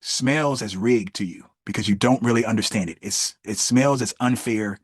smells as rigged to you because you don't really understand it. It smells as unfair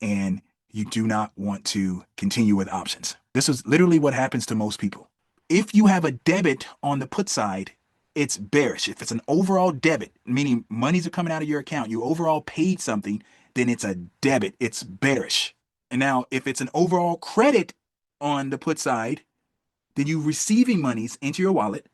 and you do not want to continue with options. This is literally what happens to most people. If you have a debit on the put side, it's bearish. If it's an overall debit, meaning monies are coming out of your account, you overall paid something, then it's a debit. It's bearish. And now, if it's an overall credit on the put side, then you receiving monies into your wallet.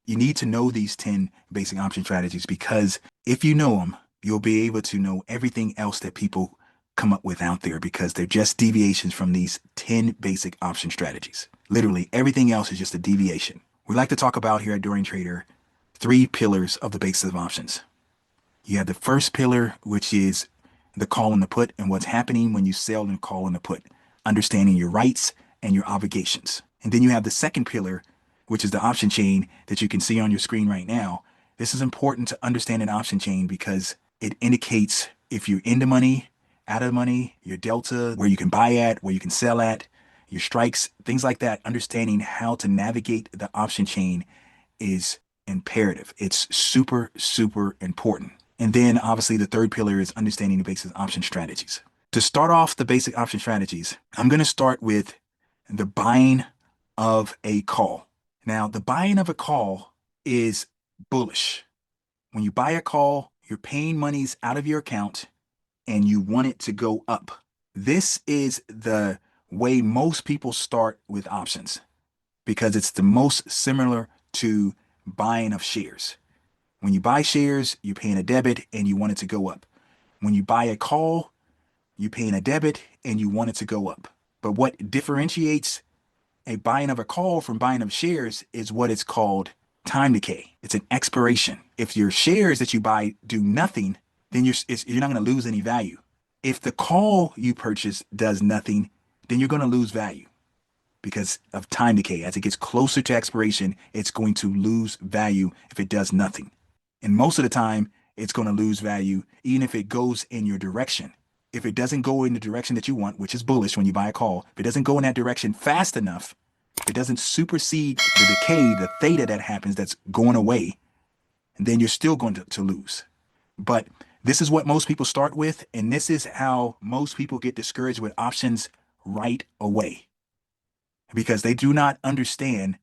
You need to know these 10 basic option strategies because if you know them, you'll be able to know everything else that people come up with out there because they're just deviations from these 10 basic option strategies. Literally, everything else is just a deviation. We like to talk about here at Dorian Trader 3 pillars of the basis of options. You have the first pillar, which is the call and the put and what's happening when you sell and call and the put, understanding your rights and your obligations. And then you have the second pillar, which is the option chain that you can see on your screen right now. This is important to understand an option chain because it indicates if you're in the money, out of the money, your delta, where you can buy at, where you can sell at, your strikes, things like that. Understanding how to navigate the option chain is imperative. It's super, super important. And then obviously the third pillar is understanding the basic option strategies. To start off the basic option strategies, I'm going to start with the buying of a call. Now, the buying of a call is bullish. When you buy a call, you're paying monies out of your account and you want it to go up. This is the way most people start with options because it's the most similar to buying of shares. When you buy shares, you're paying a debit and you want it to go up. When you buy a call, you're paying a debit and you want it to go up. But what differentiates a buying of a call from buying of shares is what is called time decay. It's an expiration. If your shares that you buy do nothing, then you're not going to lose any value. If the call you purchase does nothing, then you're going to lose value because of time decay. As it gets closer to expiration, it's going to lose value if it does nothing. And most of the time, it's going to lose value even if it goes in your direction. If it doesn't go in the direction that you want, which is bullish when you buy a call, if it doesn't go in that direction fast enough, if it doesn't supersede the decay, the theta that happens that's going away, then you're still going to lose. But this is what most people start with, and this is how most people get discouraged with options right away because they do not understand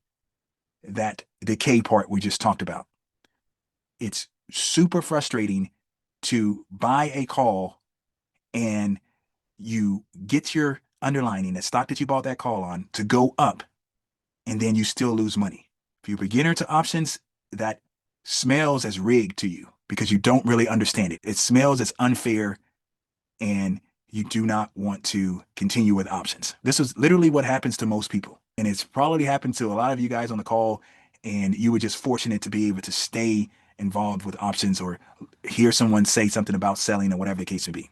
that decay part we just talked about. It's super frustrating to buy a call and you get your underlining, the stock that you bought that call on, to go up, and then you still lose money. If you're a beginner to options, that smells as rigged to you because you don't really understand it. It smells as unfair, and you do not want to continue with options. This is literally what happens to most people, and it's probably happened to a lot of you guys on the call, and you were just fortunate to be able to stay involved with options or hear someone say something about selling or whatever the case may be.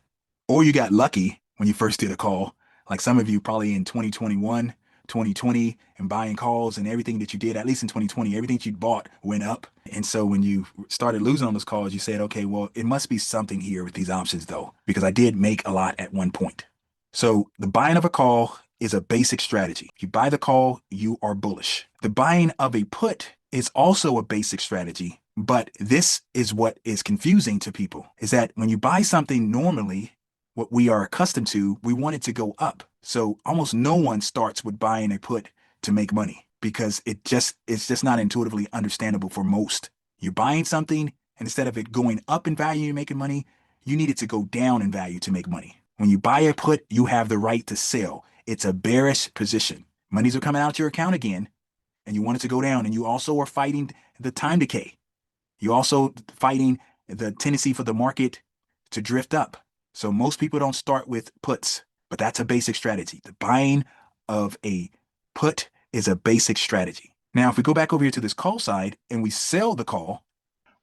Or you got lucky when you first did a call, like some of you probably in 2021, 2020, and buying calls and everything that you did, at least in 2020, everything that you bought went up. And so when you started losing on those calls, you said, okay, well, it must be something here with these options though, because I did make a lot at one point. So the buying of a call is a basic strategy. You buy the call, you are bullish. The buying of a put is also a basic strategy, but this is what is confusing to people, is that when you buy something normally, what we are accustomed to, we want it to go up. So almost no one starts with buying a put to make money because it's just not intuitively understandable for most. You're buying something, and instead of it going up in value and making money, you need it to go down in value to make money. When you buy a put, you have the right to sell. It's a bearish position. Monies are coming out your account again, and you want it to go down, and you also are fighting the time decay. You're also fighting the tendency for the market to drift up. So most people don't start with puts, but that's a basic strategy. The buying of a put is a basic strategy. Now, if we go back over here to this call side and we sell the call,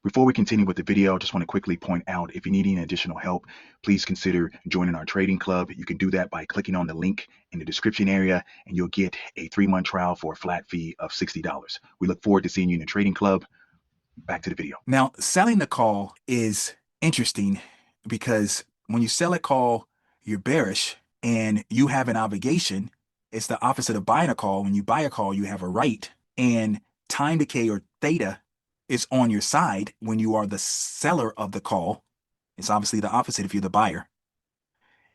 before we continue with the video, I just want to quickly point out, if you need any additional help, please consider joining our trading club. You can do that by clicking on the link in the description area, and you'll get a 3-month trial for a flat fee of $60. We look forward to seeing you in the trading club. Back to the video. Now, selling the call is interesting because when you sell a call, you're bearish and you have an obligation It's the opposite of buying a call. When you buy a call, you have a right, and time decay or theta is on your side when you are the seller of the call. It's obviously the opposite if you're the buyer.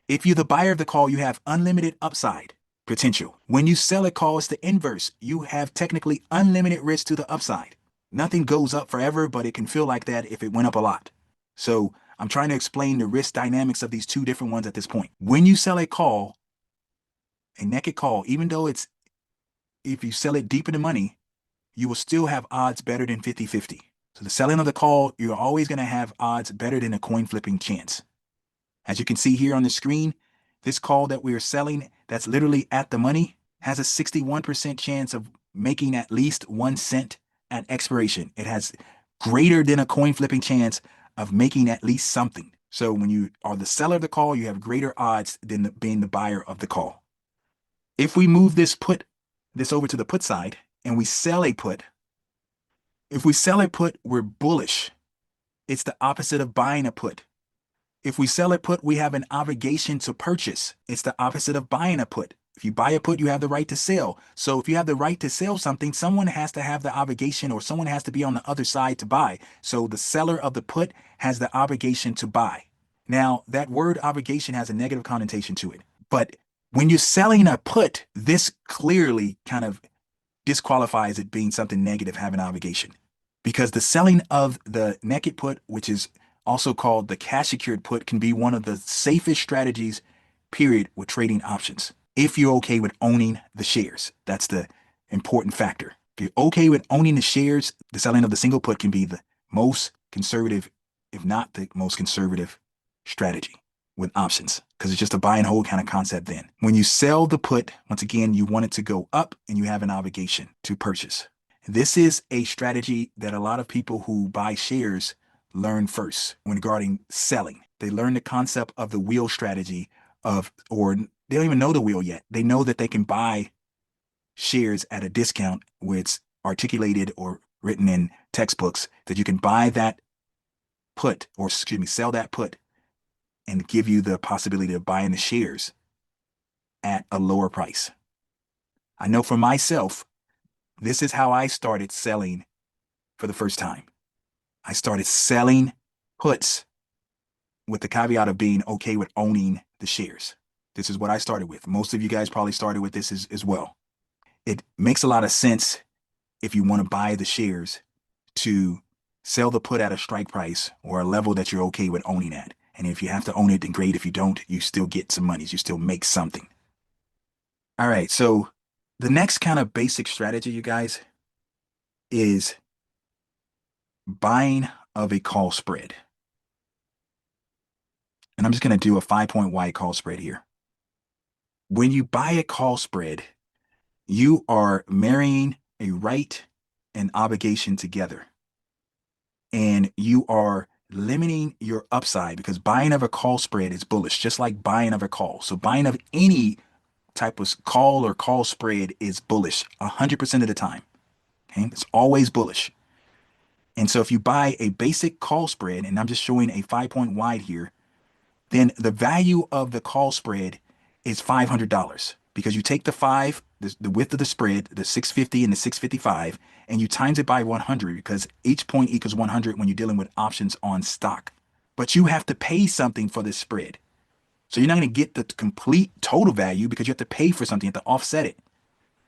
If you're the buyer of the call, you have unlimited upside potential. When you sell a call, it's the inverse. You have technically unlimited risk to the upside. Nothing goes up forever, but it can feel like that if it went up a lot. So I'm trying to explain the risk dynamics of these two different ones at this point. When you sell a call, a naked call, even though if you sell it deep in the money, you will still have odds better than 50-50. So the selling of the call, you're always going to have odds better than a coin flipping chance. As you can see here on the screen, this call that we are selling that's literally at the money has a 61% chance of making at least 1 cent at expiration. It has greater than a coin flipping chance of making at least something. So when you are the seller of the call, you have greater odds than being the buyer of the call. If we move this over to the put side and we sell a put, if we sell a put, we're bullish. It's the opposite of buying a put. If we sell a put, we have an obligation to purchase. It's the opposite of buying a put. If you buy a put, you have the right to sell. So if you have the right to sell something, someone has to have the obligation, or someone has to be on the other side to buy. So the seller of the put has the obligation to buy. Now, that word obligation has a negative connotation to it. But when you're selling a put, this clearly kind of disqualifies it being something negative, having obligation. Because the selling of the naked put, which is also called the cash secured put, can be one of the safest strategies, period, with trading options. If you're okay with owning the shares, that's the important factor. If you're okay with owning the shares, the selling of the single put can be the most conservative, if not the most conservative strategy with options, because it's just a buy and hold kind of concept then. When you sell the put, once again, you want it to go up and you have an obligation to purchase. This is a strategy that a lot of people who buy shares learn first when regarding selling. They learn the concept of the wheel strategy or they don't even know the wheel yet. They know that they can buy shares at a discount where it's articulated or written in textbooks that you can buy that put, or excuse me, sell that put and give you the possibility of buying the shares at a lower price. I know for myself, this is how I started selling for the first time. I started selling puts with the caveat of being okay with owning the shares. This is what I started with. Most of you guys probably started with this as well. It makes a lot of sense if you want to buy the shares to sell the put at a strike price or a level that you're okay with owning at. And if you have to own it, then great. If you don't, you still get some monies. You still make something. All right. So the next kind of basic strategy, you guys, is buying of a call spread. And I'm just going to do a 5-point wide call spread here. When you buy a call spread, you are marrying a right and obligation together. And you are limiting your upside, because buying of a call spread is bullish, just like buying of a call. So buying of any type of call or call spread is bullish 100% of the time. Okay, it's always bullish. And so if you buy a basic call spread, and I'm just showing a 5-point wide here, then the value of the call spread is $500, because you take the width of the spread, the 650 and the 655, and you times it by 100, because each point equals 100 when you're dealing with options on stock. But you have to pay something for this spread. So you're not going to get the complete total value, because you have to pay for something, you have to offset it.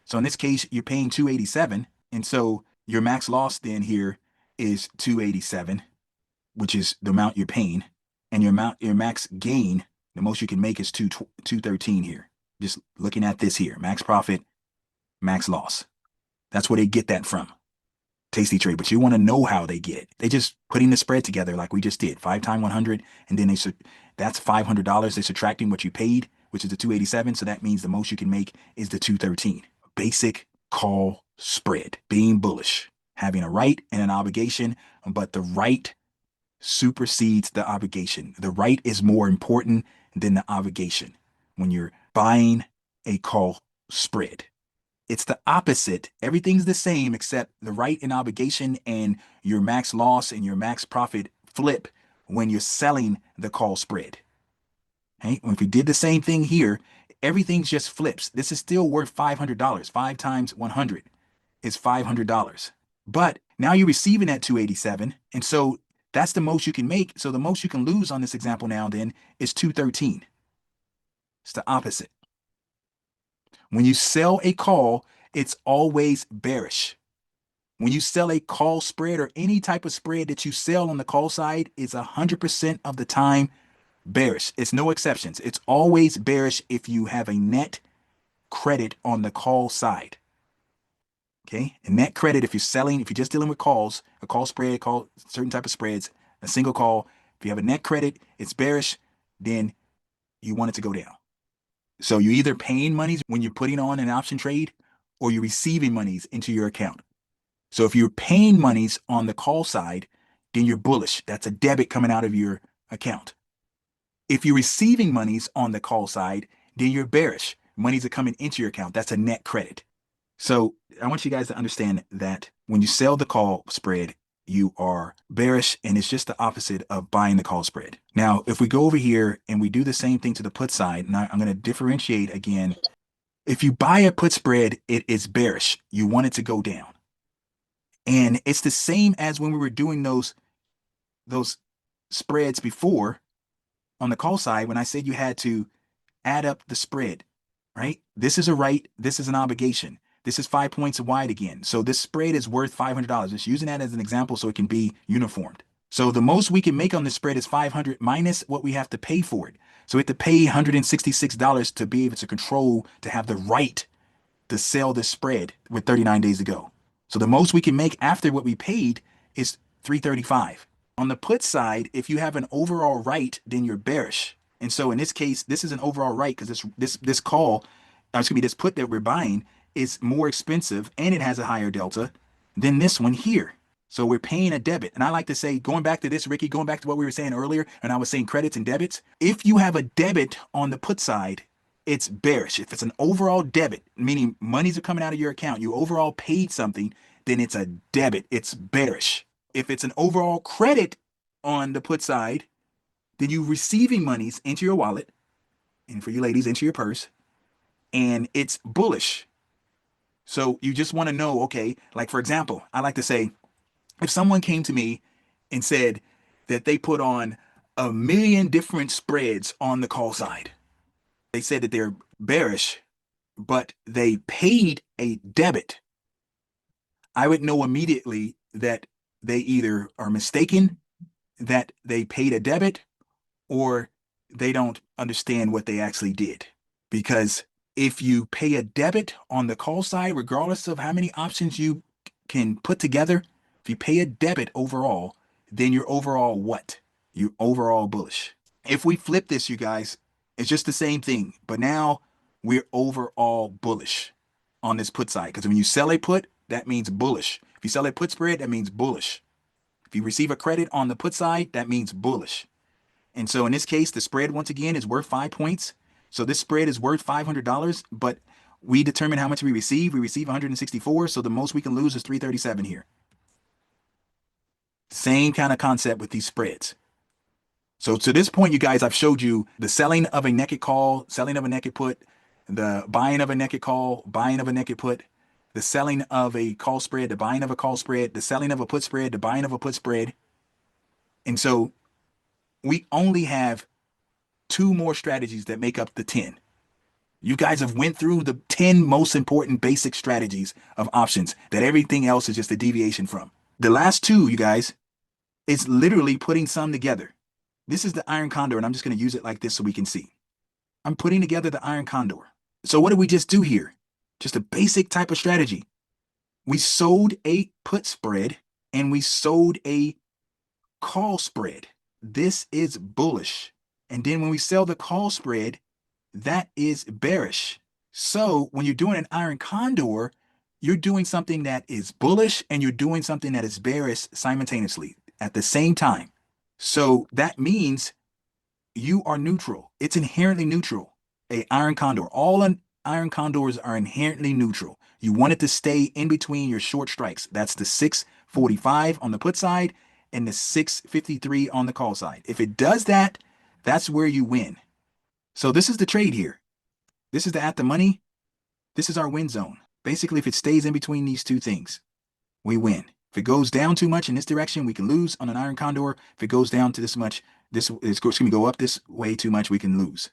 So in this case, you're paying 287. And so your max loss then here is 287, which is the amount you're paying. And your max gain, the most you can make, is 213 here. Just looking at this here, max profit, max loss. That's where they get that from. Tasty trade, but you want to know how they get it. They just putting the spread together like we just did, 5 times 100, and then that's $500. They're subtracting what you paid, which is the 287. So that means the most you can make is the 213. Basic call spread, being bullish, having a right and an obligation, but the right supersedes the obligation. The right is more important than the obligation when you're buying a call spread. It's the opposite. Everything's the same except the right and obligation and your max loss and your max profit flip when you're selling the call spread. Okay? If we did the same thing here, everything just flips. This is still worth $500. 5 times 100 is $500. But now you're receiving at 287, and so that's the most you can make. So the most you can lose on this example now then is 213. It's the opposite. When you sell a call, it's always bearish. When you sell a call spread or any type of spread that you sell on the call side, it's 100% of the time bearish. It's no exceptions. It's always bearish if you have a net credit on the call side. Okay, and net credit, if you're selling, if you're just dealing with calls, a call spread, call certain type of spreads, a single call, if you have a net credit, it's bearish, then you want it to go down. So you're either paying monies when you're putting on an option trade or you're receiving monies into your account. So if you're paying monies on the call side, then you're bullish. That's a debit coming out of your account. If you're receiving monies on the call side, then you're bearish. Monies are coming into your account. That's a net credit. So I want you guys to understand that when you sell the call spread, you are bearish, and it's just the opposite of buying the call spread. Now, if we go over here and we do the same thing to the put side, now I'm going to differentiate again. If you buy a put spread, it is bearish. You want it to go down. And it's the same as when we were doing those spreads before on the call side when I said you had to add up the spread, right? This is a right, this is an obligation. This is 5 points wide again. So this spread is worth $500. Just using that as an example so it can be uniformed. So the most we can make on this spread is 500 minus what we have to pay for it. So we have to pay $166 to be able to control, to have the right to sell this spread with 39 days to go. So the most we can make after what we paid is $335. On the put side, if you have an overall right, then you're bearish. And so in this case, this is an overall right because this call, this put that we're buying is more expensive and it has a higher delta than this one here. So we're paying a debit. And I like to say, going back to this, Ricky, going back to what we were saying earlier, and I was saying credits and debits. If you have a debit on the put side, it's bearish. If it's an overall debit, meaning monies are coming out of your account, you overall paid something, then it's a debit. It's bearish. If it's an overall credit on the put side, then you're receiving monies into your wallet, and for you ladies, into your purse, and it's bullish. So you just want to know, okay, like for example, I like to say, if someone came to me and said that they put on 1,000,000 different spreads on the call side, they said that they're bearish, but they paid a debit, I would know immediately that they either are mistaken, that they paid a debit, or they don't understand what they actually did. Because if you pay a debit on the call side, regardless of how many options you can put together, if you pay a debit overall, then you're overall what? You're overall bullish. If we flip this, you guys, it's just the same thing, but now we're overall bullish on this put side. Because when you sell a put, that means bullish. If you sell a put spread, that means bullish. If you receive a credit on the put side, that means bullish. And so in this case, the spread, once again, is worth 5 points. So this spread is worth $500, but we determine how much we receive. We receive 164, so the most we can lose is 337 here. Same kind of concept with these spreads. So to this point, you guys, I've showed you the selling of a naked call, selling of a naked put, the buying of a naked call, buying of a naked put, the selling of a call spread, the buying of a call spread, the selling of a put spread, the buying of a put spread. And so we only have 2 more strategies that make up the 10. You guys have went through the 10 most important basic strategies of options that everything else is just a deviation from. The last 2, you guys, is literally putting some together. This is the Iron Condor, and I'm just going to use it like this so we can see. I'm putting together the Iron Condor. So what did we just do here? Just a basic type of strategy. We sold a put spread and we sold a call spread. This is bullish. And then when we sell the call spread, that is bearish. So when you're doing an Iron Condor, you're doing something that is bullish and you're doing something that is bearish simultaneously at the same time. So that means you are neutral. It's inherently neutral. A Iron Condor. All Iron Condors are inherently neutral. You want it to stay in between your short strikes. That's the 645 on the put side and the 653 on the call side. If it does that, that's where you win. So this is the trade here. This is the at the money. This is our win zone. Basically, if it stays in between these two things, we win. If it goes down too much in this direction, we can lose on an Iron Condor. If it goes down to this much, this is going to go up this way too much, we can lose.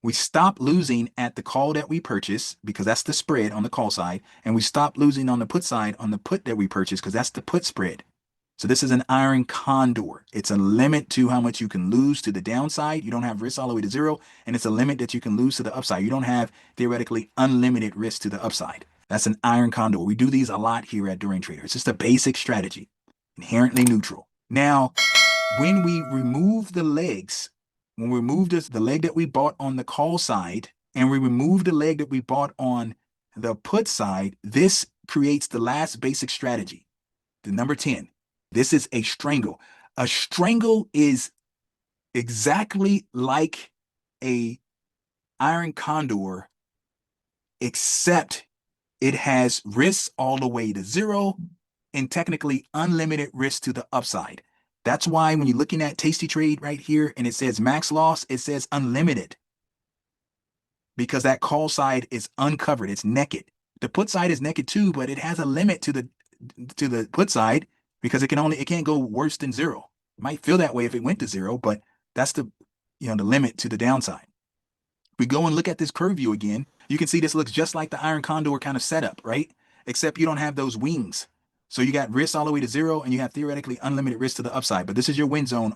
We stop losing at the call that we purchase because that's the spread on the call side, and we stop losing on the put side on the put that we purchase because that's the put spread. So this is an Iron Condor. It's a limit to how much you can lose to the downside. You don't have risk all the way to zero, and it's a limit that you can lose to the upside. You don't have theoretically unlimited risk to the upside. That's an Iron Condor. We do these a lot here at Dorian Trader. It's just a basic strategy, inherently neutral. Now, when we remove the legs, when we remove the leg that we bought on the call side, and we remove the leg that we bought on the put side, this creates the last basic strategy, the number 10. This is a strangle. A strangle is exactly like a Iron Condor, except it has risks all the way to zero and technically unlimited risk to the upside. That's why when you're looking at Tasty Trade right here and it says max loss, it says unlimited, because that call side is uncovered. It's naked. The put side is naked too, but it has a limit to the put side because it can't go worse than zero. It might feel that way if it went to zero, but that's the limit to the downside. We go and look at this curve view again. You can see this looks just like the Iron Condor kind of setup, right? Except you don't have those wings. So you got risk all the way to zero and you have theoretically unlimited risk to the upside, but this is your win zone